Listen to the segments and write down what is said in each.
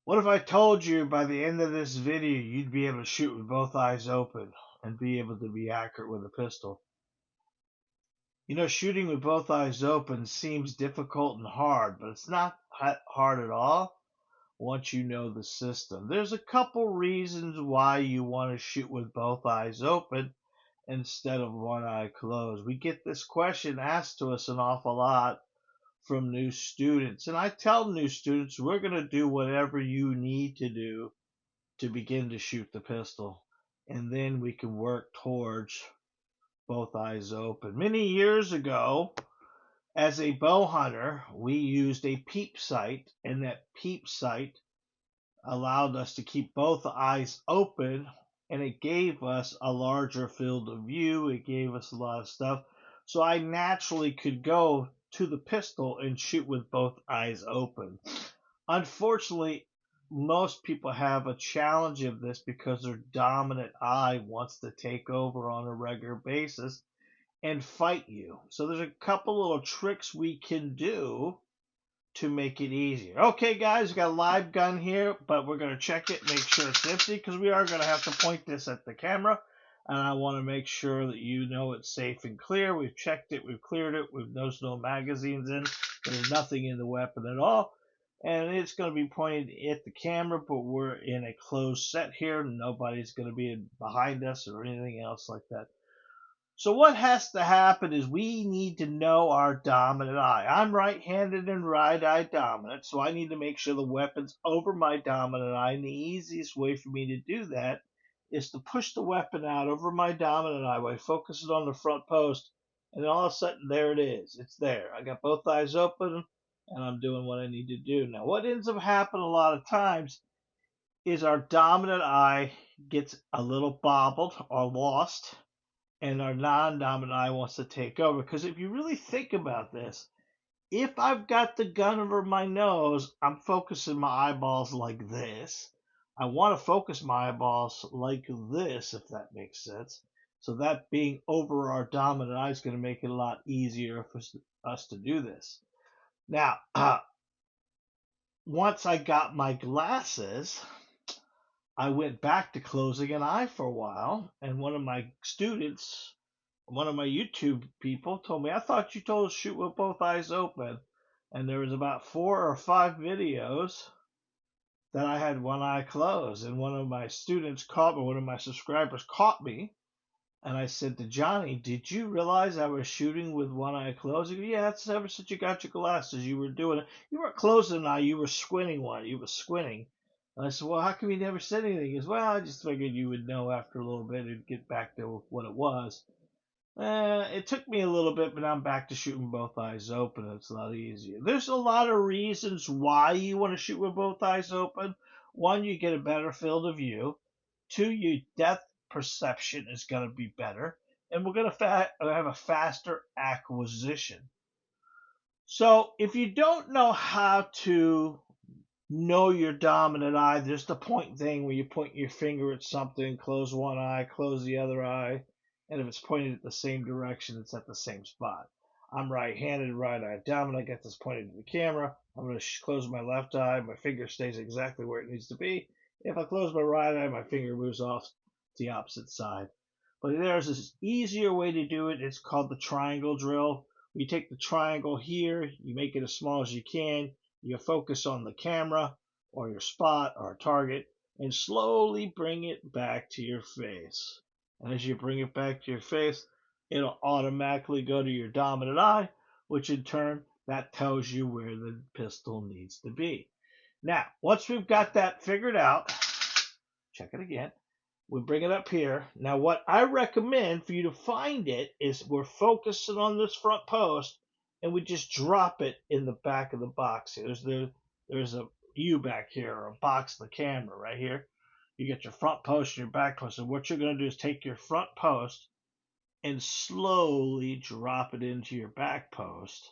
What if I told you by the end of this video you'd be able to shoot with both eyes open and be able to be accurate with a pistol? You know, shooting with both eyes open seems difficult and hard, but it's not hard at all once you know the system. There's a couple reasons why you want to shoot with both eyes open instead of one eye closed. We get this question asked to us an awful lot from new students, and I tell new students we're going to do whatever you need to do to begin to shoot the pistol, and then we can work towards both eyes open. Many years ago, as a bow hunter, we used a peep sight, and that peep sight allowed us to keep both eyes open, and it gave us a larger field of view. It gave us a lot of stuff. So I naturally could go to the pistol and shoot with both eyes open. Unfortunately, most people have a challenge of this because their dominant eye wants to take over on a regular basis and fight you. So there's a couple little tricks we can do to make it easier. Okay, guys, we got a live gun here, but we're going to check it, make sure it's empty, because we are going to have to point this at the camera, and I want to make sure that you know it's safe and clear. We've checked it, we've cleared it, there's no magazines in, there's nothing in the weapon at all, and it's going to be pointed at the camera, but we're in a closed set here. Nobody's going to be behind us or anything else like that. So what has to happen is we need to know our dominant eye. I'm right-handed and right-eye dominant, so I need to make sure the weapon's over my dominant eye, and the easiest way for me to do that is to push the weapon out over my dominant eye by focusing on the front post, and all of a sudden there it is. It's there. I got both eyes open, and I'm doing what I need to do. Now, what ends up happening a lot of times is our dominant eye gets a little bobbled or lost, and our non-dominant eye wants to take over. Because if you really think about this, if I've got the gun over my nose, I'm focusing my eyeballs like this. I want to focus my eyeballs like this, if that makes sense. So that being over our dominant eye is going to make it a lot easier for us to do this. Now, once I got my glasses, I went back to closing an eye for a while, and one of my students, one of my YouTube people, told me, I thought you told us to shoot with both eyes open. And there was about 4 or 5 videos that I had one eye closed. And one of my students caught me, one of my subscribers caught me. And I said to Johnny, did you realize I was shooting with one eye closed? He goes, yeah, that's ever since you got your glasses. You were doing it. You weren't closing an eye, you were squinting one. You were squinting. And I said, well, how come you never said anything? He goes, well, I just figured you would know after a little bit and get back to what it was. It took me a little bit, but I'm back to shooting both eyes open. It's a lot easier. There's a lot of reasons why you want to shoot with both eyes open. One, you get a better field of view. Two, your depth perception is going to be better. And we're going to have a faster acquisition. So if you don't know how to know your dominant eye, there's the point thing where you point your finger at something, close one eye, close the other eye, and if it's pointed at the same direction, it's at the same spot. I'm right-handed, right eye dominant. I got this pointed at the camera. I'm going to close my left eye. My finger stays exactly where it needs to be. If I close my right eye, my finger moves off to the opposite side. But there's this easier way to do it. It's called the triangle drill. You take the triangle here, you make it as small as you can, you focus on the camera or your spot or a target, and slowly bring it back to your face. And as you bring it back to your face, it'll automatically go to your dominant eye, which in turn, that tells you where the pistol needs to be. Now, once we've got that figured out, check it again. We bring it up here. Now, what I recommend for you to find it is we're focusing on this front post, and we just drop it in the back of the box. There's a U back here, or a box in the camera right here. You get your front post and your back post. And what you're going to do is take your front post and slowly drop it into your back post,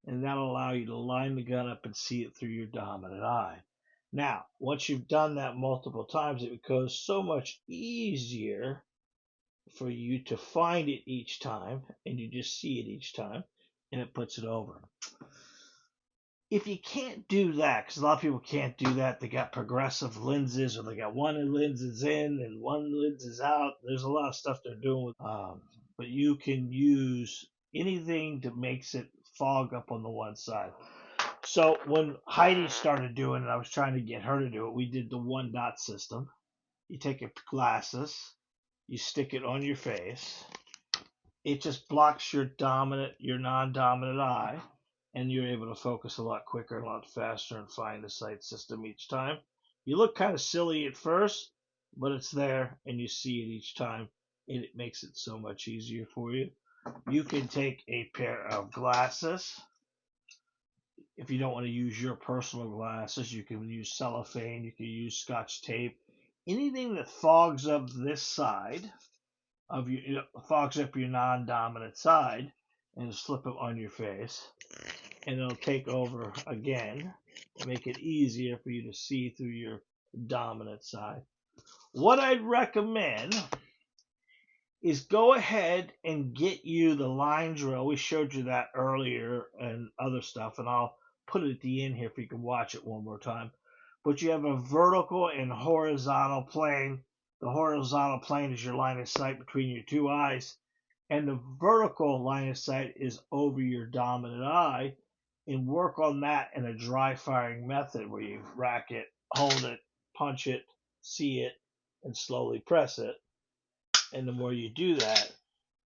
and that'll allow you to line the gun up and see it through your dominant eye. Now, once you've done that multiple times, it becomes so much easier for you to find it each time, and you just see it each time, and it puts it over. If you can't do that, because a lot of people can't do that, they got progressive lenses, or they got one lens is in and one lens is out. There's a lot of stuff they're doing with, but you can use anything that makes it fog up on the one side. So when Heidi started doing it, I was trying to get her to do it. We did the one dot system. You take your glasses, you stick it on your face. It just blocks your non-dominant eye, and you're able to focus a lot quicker, a lot faster, and find the sight system each time. You look kind of silly at first, but it's there, and you see it each time, and it makes it so much easier for you. You can take a pair of glasses. If you don't want to use your personal glasses, you can use cellophane, you can use scotch tape, anything that fogs up this side of your, fogs up your non-dominant side, and slip it on your face, and it'll take over again to make it easier for you to see through your dominant side. What I'd recommend is go ahead and get you the line drill. We showed you that earlier and other stuff, and I'll put it at the end here if you can watch it one more time. But you have a vertical and horizontal plane. The horizontal plane is your line of sight between your two eyes, and the vertical line of sight is over your dominant eye. And work on that in a dry firing method where you rack it, hold it, punch it, see it, and slowly press it. And the more you do that,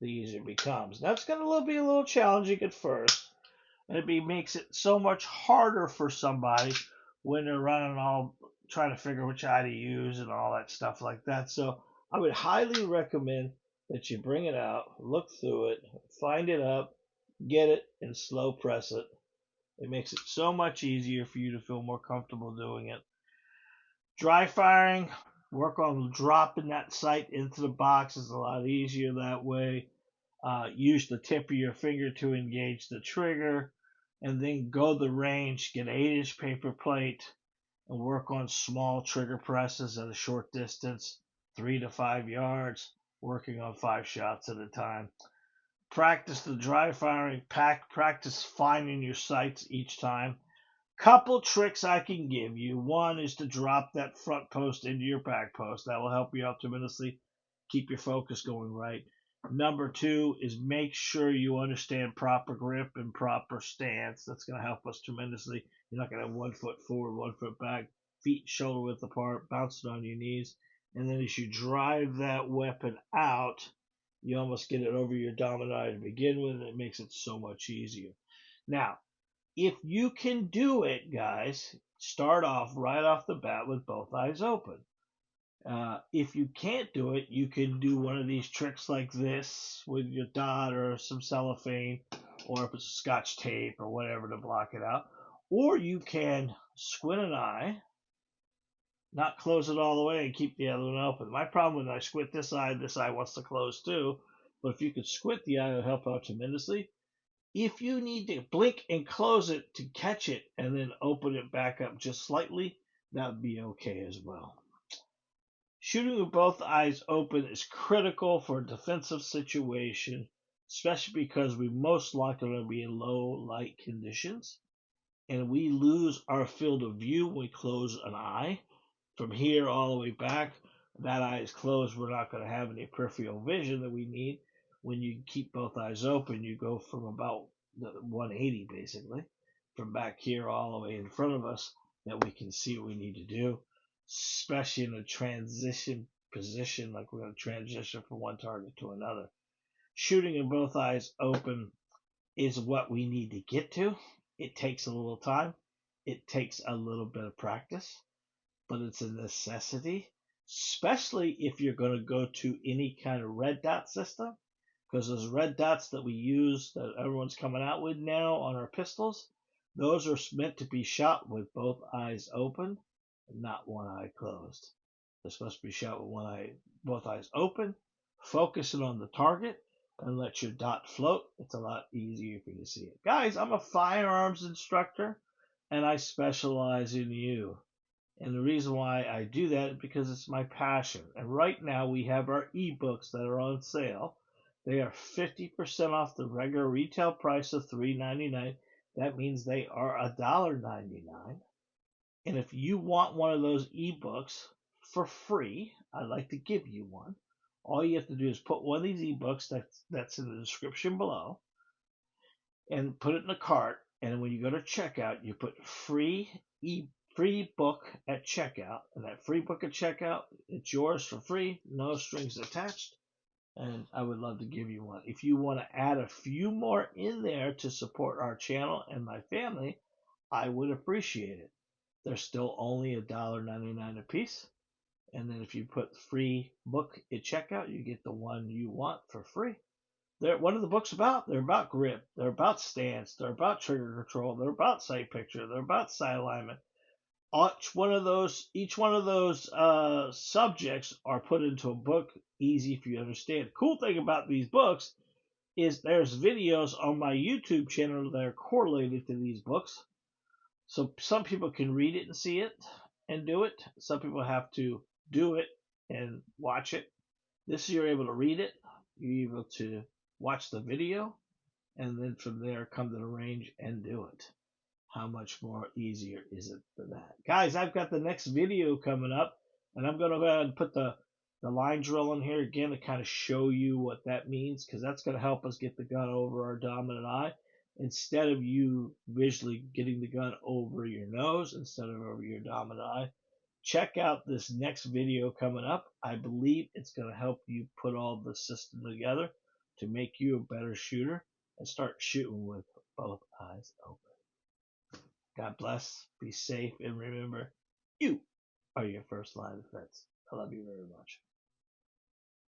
the easier it becomes. Now it's going to be a little challenging at first, and makes it so much harder for somebody when they're running all trying to figure which eye to use and all that stuff like that. So I would highly recommend that you bring it out, look through it, find it up, get it, and slow press it. It makes it so much easier for you to feel more comfortable doing it. Dry firing, work on dropping that sight into the box is a lot easier that way. Use the tip of your finger to engage the trigger, and then go the range, get an 8-inch paper plate, and work on small trigger presses at a short distance, 3 to 5 yards, working on 5 shots at a time. Practice the dry firing, practice finding your sights each time. Couple tricks I can give you. One is to drop that front post into your back post. That will help you out tremendously. Keep your focus going right. Number two is make sure you understand proper grip and proper stance. That's going to help us tremendously. You're not going to have 1 foot forward, 1 foot back, feet shoulder width apart, bouncing on your knees. And then as you drive that weapon out, you almost get it over your dominant eye to begin with, and it makes it so much easier. Now, if you can do it, guys, start off right off the bat with both eyes open. If you can't do it, you can do one of these tricks like this with your dot or some cellophane, or if it's scotch tape or whatever to block it out. Or you can squint an eye, not close it all the way, and keep the other one open. My problem when I squint this eye wants to close too. But if you could squint the eye, it'll help out tremendously. If you need to blink and close it to catch it and then open it back up just slightly, that would be okay as well. Shooting with both eyes open is critical for a defensive situation, especially because we most likely going to be in low light conditions, and we lose our field of view when we close an eye. From here all the way back, that eye is closed. We're not going to have any peripheral vision that we need. When you keep both eyes open, you go from about the 180 basically, from back here all the way in front of us, that we can see what we need to do, especially in a transition position, like we're going to transition from one target to another. Shooting in both eyes open is what we need to get to. It takes a little time. It takes a little bit of practice, but it's a necessity, especially if you're going to go to any kind of red dot system, because those red dots that we use, that everyone's coming out with now on our pistols, those are meant to be shot with both eyes open and not one eye closed. They're supposed to be shot with both eyes open, focusing on the target, and let your dot float. It's a lot easier for you to see it. Guys, I'm a firearms instructor, and I specialize in you. And the reason why I do that is because it's my passion. And right now we have our ebooks that are on sale. They are 50% off the regular retail price of $3.99. That means they are $1.99. And if you want one of those ebooks for free, I'd like to give you one. All you have to do is put one of these ebooks that's in the description below and put it in a cart. And when you go to checkout, you put free book at checkout, and that free book at checkout, it's yours for free, no strings attached. And I would love to give you one. If you want to add a few more in there to support our channel and my family, I would appreciate it. They're still only $1.99 a piece. And then if you put free book at checkout, you get the one you want for free. What are the books about? They're about grip. They're about stance. They're about trigger control. They're about sight picture. They're about sight alignment. Each one of those subjects are put into a book, easy for you to understand. The cool thing about these books is there's videos on my YouTube channel that are correlated to these books. So some people can read it and see it and do it. Some people have to do it and watch it. This you're able to read it, you're able to watch the video, and then from there come to the range and do it. How much more easier is it than that? Guys, I've got the next video coming up, and I'm going to go ahead and put the line drill in here again to kind of show you what that means, because that's going to help us get the gun over our dominant eye instead of you visually getting the gun over your nose instead of over your dominant eye. Check out this next video coming up. I believe it's going to help you put all the system together to make you a better shooter and start shooting with both eyes open. God bless, be safe, and remember, you are your first line of defense. I love you very much.